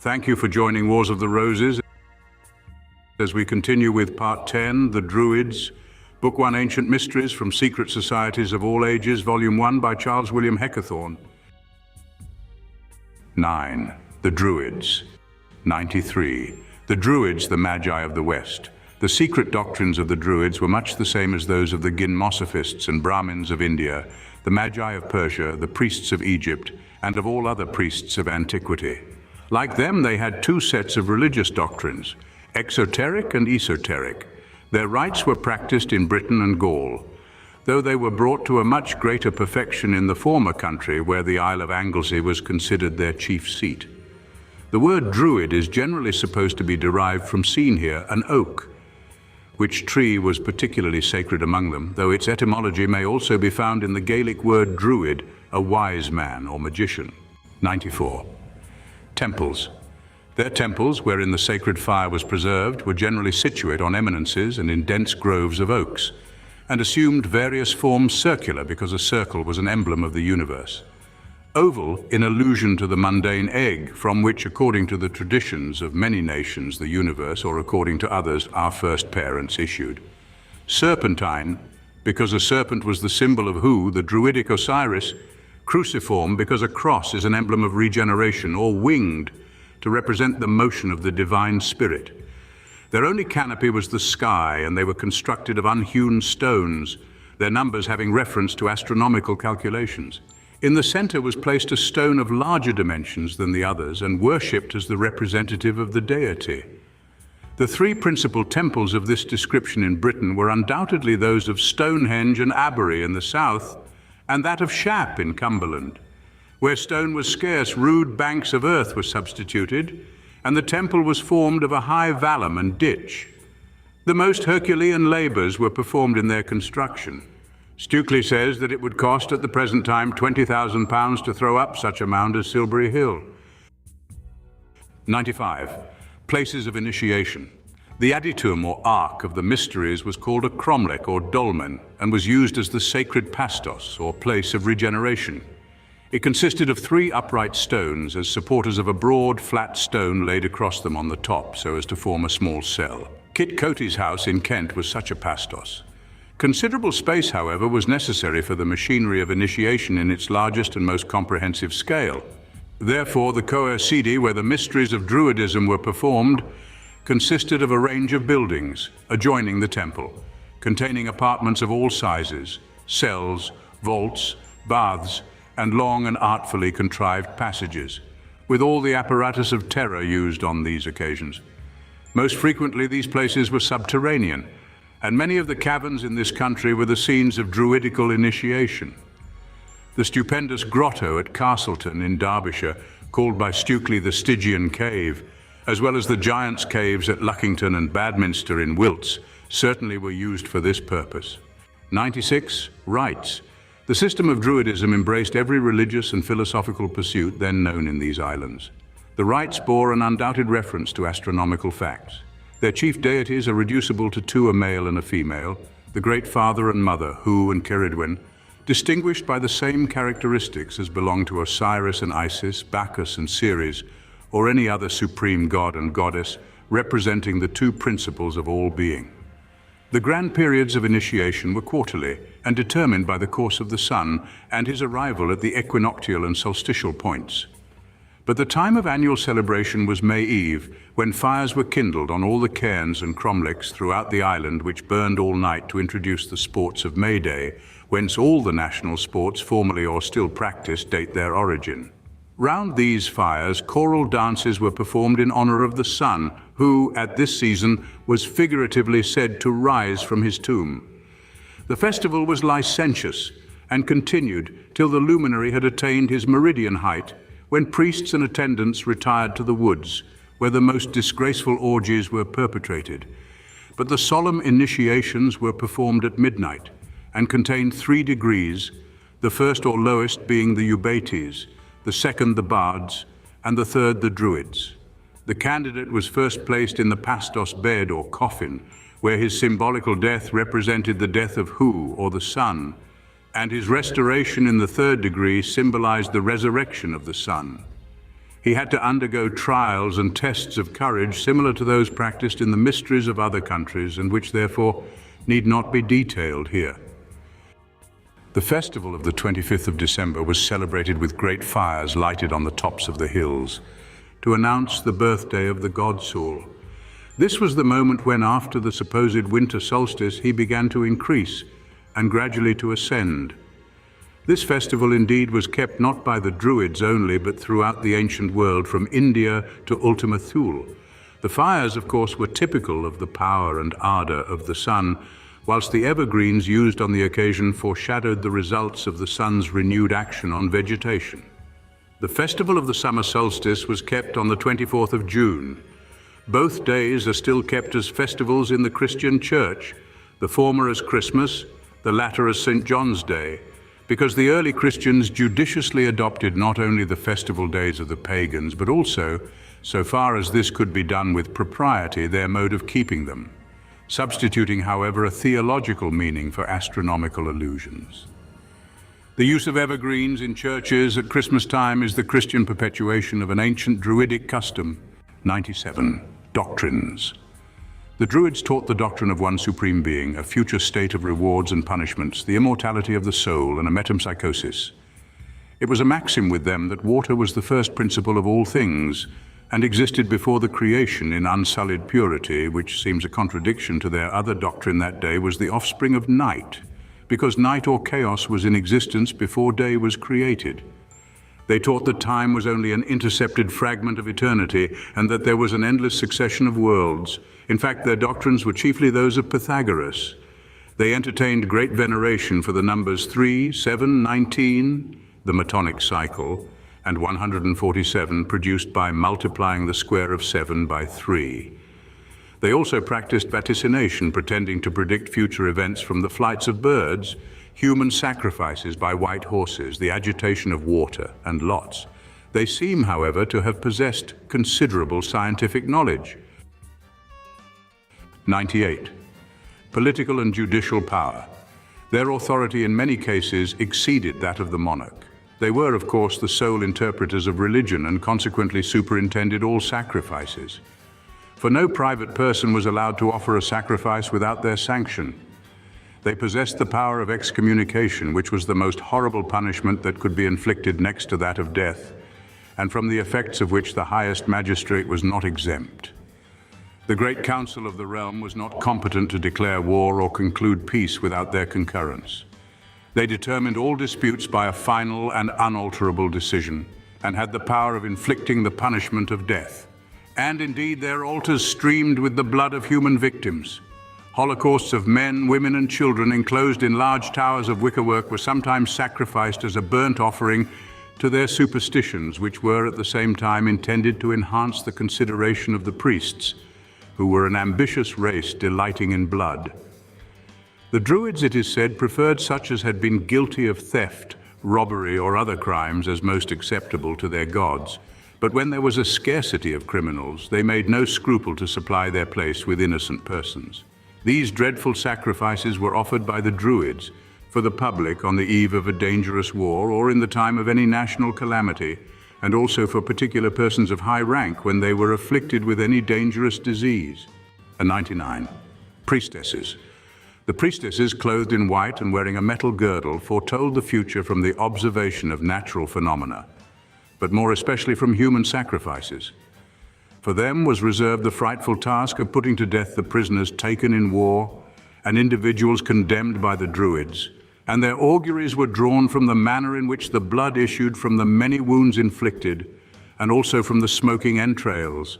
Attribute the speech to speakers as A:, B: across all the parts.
A: Thank you for joining Wars of the Roses as we continue with Part 10, The Druids, Book 1, Ancient Mysteries from Secret Societies of All Ages, Volume 1 by Charles William Heckethorn. 9. The Druids. 93. The Druids, the Magi of the West. The secret doctrines of the Druids were much the same as those of the Gynmosophists and Brahmins of India, the Magi of Persia, the priests of Egypt, and of all other priests of antiquity. Like them, they had two sets of religious doctrines, exoteric and esoteric. Their rites were practiced in Britain and Gaul, though they were brought to a much greater perfection in the former country, where the Isle of Anglesey was considered their chief seat. The word Druid is generally supposed to be derived from seen here, an oak, which tree was particularly sacred among them, though its etymology may also be found in the Gaelic word Druid, a wise man or magician. 94. Temples. Their temples, wherein the sacred fire was preserved, were generally situate on eminences and in dense groves of oaks, and assumed various forms circular because a circle was an emblem of the universe. Oval, in allusion to the mundane egg, from which, according to the traditions of many nations, the universe, or according to others, our first parents issued. Serpentine, because a serpent was the symbol of Hu, the Druidic Osiris. Cruciform, because a cross is an emblem of regeneration, or winged, to represent the motion of the divine spirit. Their only canopy was the sky, and they were constructed of unhewn stones, their numbers having reference to astronomical calculations. In the center was placed a stone of larger dimensions than the others and worshipped as the representative of the deity. The three principal temples of this description in Britain were undoubtedly those of Stonehenge and Abery in the south, and that of Shap in Cumberland. Where stone was scarce, rude banks of earth were substituted, and the temple was formed of a high vallum and ditch. The most Herculean labors were performed in their construction. Stukely says that it would cost at the present time £20,000 to throw up such a mound as Silbury Hill. 95. Places of initiation. The adytum or ark of the mysteries was called a cromlech or dolmen and was used as the sacred pastos or place of regeneration. It consisted of 3 upright stones as supporters of a broad, flat stone laid across them on the top so as to form a small cell. Kit Coty's house in Kent was such a pastos. Considerable space, however, was necessary for the machinery of initiation in its largest and most comprehensive scale. Therefore, the coercidi, where the mysteries of Druidism were performed, consisted of a range of buildings adjoining the temple, containing apartments of all sizes, cells, vaults, baths, and long and artfully contrived passages, with all the apparatus of terror used on these occasions. Most frequently, these places were subterranean, and many of the caverns in this country were the scenes of druidical initiation. The stupendous grotto at Castleton in Derbyshire, called by Stukely the Stygian Cave, as well as the Giant's Caves at Luckington and Badminster in Wilts, certainly were used for this purpose. 96. Rites. The system of Druidism embraced every religious and philosophical pursuit then known in these islands. The rites bore an undoubted reference to astronomical facts. Their chief deities are reducible to 2, a male and a female, the Great Father and Mother, Hu and Ceridwen, distinguished by the same characteristics as belong to Osiris and Isis, Bacchus and Ceres, or any other supreme god and goddess, representing the 2 principles of all being. The grand periods of initiation were quarterly and determined by the course of the sun and his arrival at the equinoctial and solstitial points. But the time of annual celebration was May Eve, when fires were kindled on all the cairns and cromlechs throughout the island, which burned all night to introduce the sports of May Day, whence all the national sports, formerly or still practiced, date their origin. Round these fires, choral dances were performed in honor of the sun, who, at this season, was figuratively said to rise from his tomb. The festival was licentious and continued till the luminary had attained his meridian height, when priests and attendants retired to the woods, where the most disgraceful orgies were perpetrated. But the solemn initiations were performed at midnight, and contained 3 degrees, the first or lowest being the Eubates, the second the Bards, and the third the Druids. The candidate was first placed in the pastos bed or coffin, where his symbolical death represented the death of Hu, or the sun, and his restoration in the 3rd degree symbolized the resurrection of the sun. He had to undergo trials and tests of courage similar to those practiced in the mysteries of other countries and which therefore need not be detailed here. The festival of the 25th of December was celebrated with great fires lighted on the tops of the hills to announce the birthday of the god Sol. This was the moment when, after the supposed winter solstice, he began to increase and gradually to ascend. This festival indeed was kept not by the Druids only, but throughout the ancient world, from India to Ultima Thule. The fires, of course, were typical of the power and ardor of the sun, whilst the evergreens used on the occasion foreshadowed the results of the sun's renewed action on vegetation. The festival of the summer solstice was kept on the 24th of June. Both days are still kept as festivals in the Christian Church, the former as Christmas, the latter as St. John's Day, because the early Christians judiciously adopted not only the festival days of the pagans, but also, so far as this could be done with propriety, their mode of keeping them, substituting, however, a theological meaning for astronomical allusions. The use of evergreens in churches at Christmas time is the Christian perpetuation of an ancient Druidic custom. 97. Doctrines. The Druids taught the doctrine of one supreme being, a future state of rewards and punishments, the immortality of the soul, and a metempsychosis. It was a maxim with them that water was the first principle of all things, and existed before the creation in unsullied purity, which seems a contradiction to their other doctrine that day was the offspring of night, because night or chaos was in existence before day was created. They taught that time was only an intercepted fragment of eternity, and that there was an endless succession of worlds. In fact, their doctrines were chiefly those of Pythagoras. They entertained great veneration for the numbers 3, 7, 19, the Metonic cycle, and 147, produced by multiplying the square of 7 by 3. They also practiced vaticination, pretending to predict future events from the flights of birds, human sacrifices by white horses, the agitation of water, and lots. They seem, however, to have possessed considerable scientific knowledge. 98. Political and judicial power. Their authority in many cases exceeded that of the monarch. They were, of course, the sole interpreters of religion and consequently superintended all sacrifices. For no private person was allowed to offer a sacrifice without their sanction. They possessed the power of excommunication, which was the most horrible punishment that could be inflicted next to that of death, and from the effects of which the highest magistrate was not exempt. The great council of the realm was not competent to declare war or conclude peace without their concurrence. They determined all disputes by a final and unalterable decision, and had the power of inflicting the punishment of death. And indeed, their altars streamed with the blood of human victims. Holocausts of men, women, and children enclosed in large towers of wickerwork were sometimes sacrificed as a burnt offering to their superstitions, which were at the same time intended to enhance the consideration of the priests, who were an ambitious race delighting in blood. The Druids, it is said, preferred such as had been guilty of theft, robbery, or other crimes as most acceptable to their gods. But when there was a scarcity of criminals, they made no scruple to supply their place with innocent persons. These dreadful sacrifices were offered by the Druids for the public on the eve of a dangerous war or in the time of any national calamity, and also for particular persons of high rank when they were afflicted with any dangerous disease. 99. Priestesses. The priestesses, clothed in white and wearing a metal girdle, foretold the future from the observation of natural phenomena, but more especially from human sacrifices. For them was reserved the frightful task of putting to death the prisoners taken in war and individuals condemned by the Druids, and their auguries were drawn from the manner in which the blood issued from the many wounds inflicted, and also from the smoking entrails.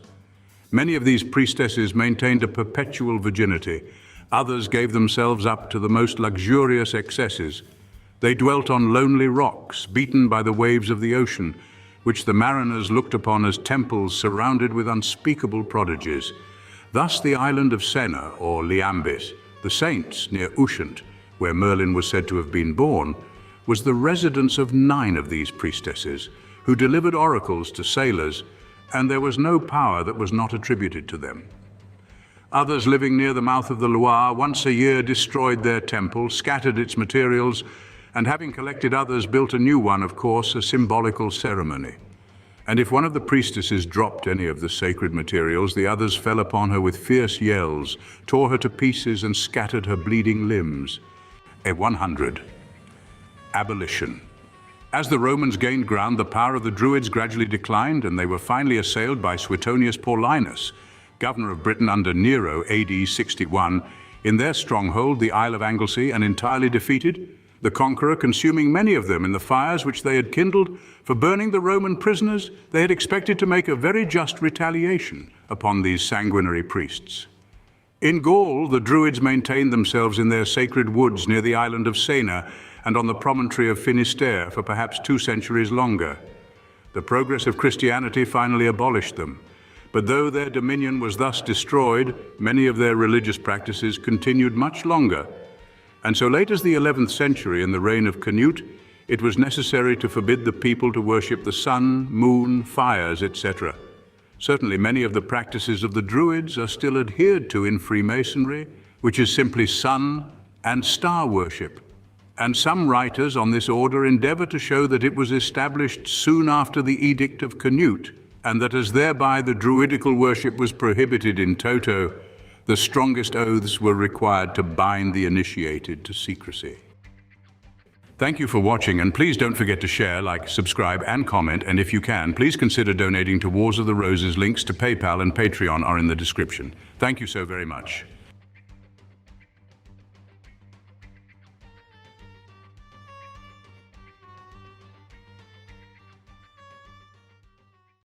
A: Many of these priestesses maintained a perpetual virginity. Others gave themselves up to the most luxurious excesses. They dwelt on lonely rocks, beaten by the waves of the ocean, which the mariners looked upon as temples surrounded with unspeakable prodigies. Thus the island of Senna, or Liambis, the saints near Ushant, where Merlin was said to have been born, was the residence of 9 of these priestesses, who delivered oracles to sailors, and there was no power that was not attributed to them. Others living near the mouth of the Loire once a year destroyed their temple, scattered its materials, and having collected others, built a new one, of course, a symbolical ceremony. And if one of the priestesses dropped any of the sacred materials, the others fell upon her with fierce yells, tore her to pieces, and scattered her bleeding limbs. 100. Abolition. As the Romans gained ground, the power of the Druids gradually declined, and they were finally assailed by Suetonius Paulinus, governor of Britain under Nero, AD 61, in their stronghold, the Isle of Anglesey, and entirely defeated, the conqueror consuming many of them in the fires which they had kindled. For burning the Roman prisoners, they had expected to make a very just retaliation upon these sanguinary priests. In Gaul, the Druids maintained themselves in their sacred woods near the island of Sena and on the promontory of Finisterre for perhaps 2 centuries longer. The progress of Christianity finally abolished them, but though their dominion was thus destroyed, many of their religious practices continued much longer. And so late as the 11th century, in the reign of Canute, it was necessary to forbid the people to worship the sun, moon, fires, etc. Certainly many of the practices of the Druids are still adhered to in Freemasonry, which is simply sun and star worship. And some writers on this order endeavor to show that it was established soon after the Edict of Canute, and that as thereby the Druidical worship was prohibited in toto, the strongest oaths were required to bind the initiated to secrecy. Thank you for watching, and please don't forget to share, like, subscribe, and comment, and if you can, please consider donating to Wars of the Roses. Links to PayPal and Patreon are in the description. Thank you so very much.